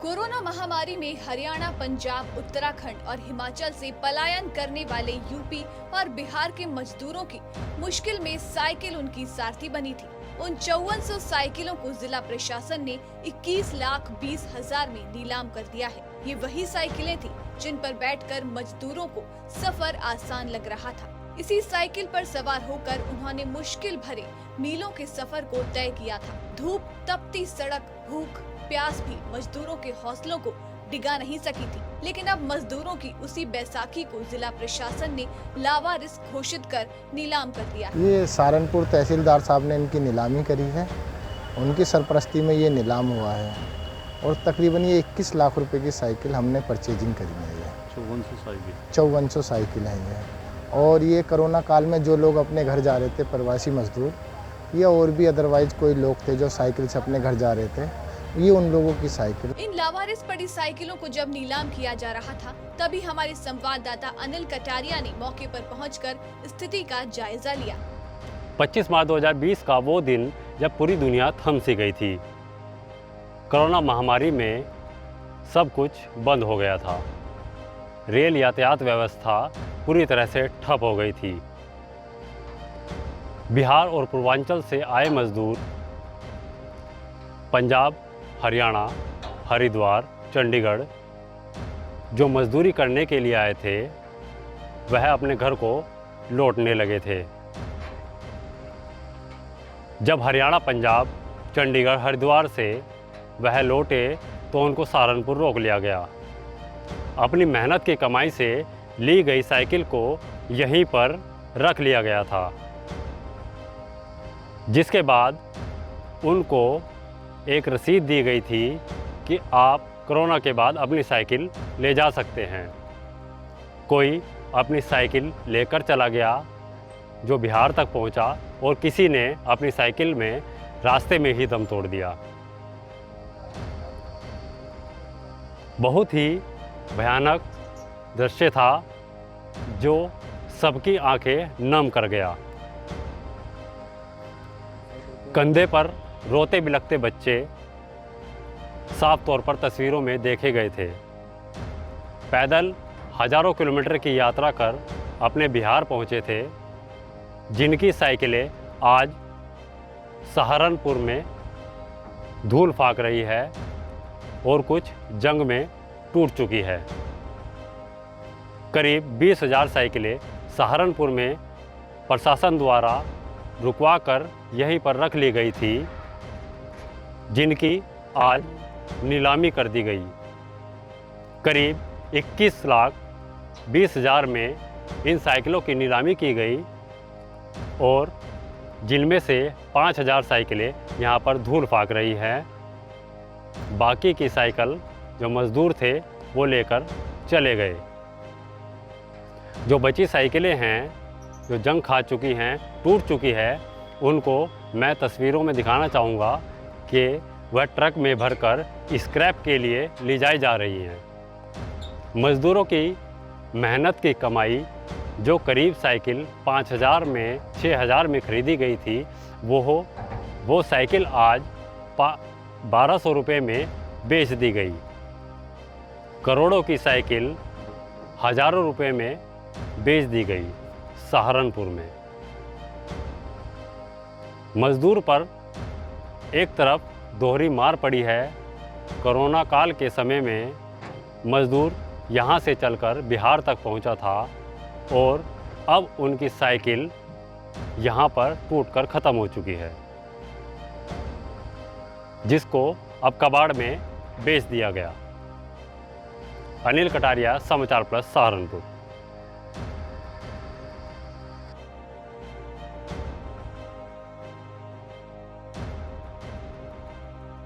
Corona महामारी में हरियाणा, पंजाब, उत्तराखंड और हिमाचल से पलायन करने वाले यूपी और बिहार के मजदूरों की मुश्किल में साइकिल उनकी सारथी बनी थी। उन 5400 साइकिलों को जिला प्रशासन ने 21,20,000 में नीलाम कर दिया है। ये वही साइकिलें थी जिन पर बैठकर मजदूरों को सफर आसान लग रहा था। इसी साइकिल पर सवार होकर उन्होंने मुश्किल भरे मीलों के सफर को तय किया था। धूप, तपती सड़क, भूख, प्यास भी मजदूरों के हौसलों को डिगा नहीं सकी थी। लेकिन अब मजदूरों की उसी बैसाखी को जिला प्रशासन ने लावारिस घोषित कर नीलाम कर दिया। ये सहारनपुर तहसीलदार साहब ने इनकी नीलामी करी है। उनकी सरपरस्ती में ये नीलाम हुआ है और तकरीबन ये 21 लाख रुपए की साइकिल हमने परचेजिंग करी है। 5400 साइकिल है ये। और ये कोरोना काल में जो लोग अपने घर जा रहे थे, प्रवासी मजदूर या और भी अदरवाइज कोई लोग थे जो साइकिल से अपने घर जा रहे थे, ये उन लोगों की साइकिल। इन लावारिस पड़ी साइकिलों को जब नीलाम किया जा रहा था, तभी हमारे संवाददाता अनिल कटारिया ने मौके पर पहुंचकर स्थिति का जायजा लिया। 25 मार्च 2020 का वो दिन जब पूरी दुनिया थम सी गई थी। कोरोना महामारी में सब कुछ बंद हो गया था। रेल यातायात व्यवस्था पूरी तरह से ठप हो गई थी। बिहार और पूर्वांचल से आए मजदूर पंजाब, हरियाणा, हरिद्वार, चंडीगढ़ जो मजदूरी करने के लिए आए थे, वह अपने घर को लौटने लगे थे। जब हरियाणा, पंजाब, चंडीगढ़, हरिद्वार से वह लौटे तो उनको सहारनपुर रोक लिया गया। अपनी मेहनत की कमाई से ली गई साइकिल को यहीं पर रख लिया गया था, जिसके बाद उनको एक रसीद दी गई थी कि आप कोरोना के बाद अपनी साइकिल ले जा सकते हैं। कोई अपनी साइकिल लेकर चला गया जो बिहार तक पहुंचा, और किसी ने अपनी साइकिल में रास्ते में ही दम तोड़ दिया। बहुत ही भयानक दृश्य था जो सबकी आंखें नम कर गया। कंधे पर रोते बिलखते बच्चे साफ तौर पर तस्वीरों में देखे गए थे। पैदल हजारों किलोमीटर की यात्रा कर अपने बिहार पहुंचे थे, जिनकी साइकिलें आज सहारनपुर में धूल फाक रही है और कुछ जंग में टूट चुकी है। करीब 20,000 साइकिलें सहारनपुर में प्रशासन द्वारा रुकवा कर यहीं पर रख ली गई थी, जिनकी आज नीलामी कर दी गई। करीब 21,20,000 में इन साइकिलों की नीलामी की गई और जिनमें से 5,000 साइकिलें यहाँ पर धूल फाक रही हैं। बाकी की साइकिल जो मज़दूर थे वो लेकर चले गए। जो बची साइकिलें हैं, जो जंग खा चुकी हैं, टूट चुकी है, उनको मैं तस्वीरों में दिखाना चाहूँगा कि वह ट्रक में भरकर स्क्रैप के लिए ले जाई जा रही हैं। मज़दूरों की मेहनत की कमाई जो करीब साइकिल 5,000 में 6,000 में ख़रीदी गई थी, वो साइकिल आज 1,200 रुपये में बेच दी गई। करोड़ों की साइकिल हज़ारों रुपये में बेच दी गई सहारनपुर में। मजदूर पर एक तरफ दोहरी मार पड़ी है। कोरोना काल के समय में मजदूर यहाँ से चलकर बिहार तक पहुँचा था और अब उनकी साइकिल यहाँ पर टूटकर ख़त्म हो चुकी है, जिसको अब कबाड़ में बेच दिया गया। अनिल कटारिया, समाचार प्लस, सहारनपुर।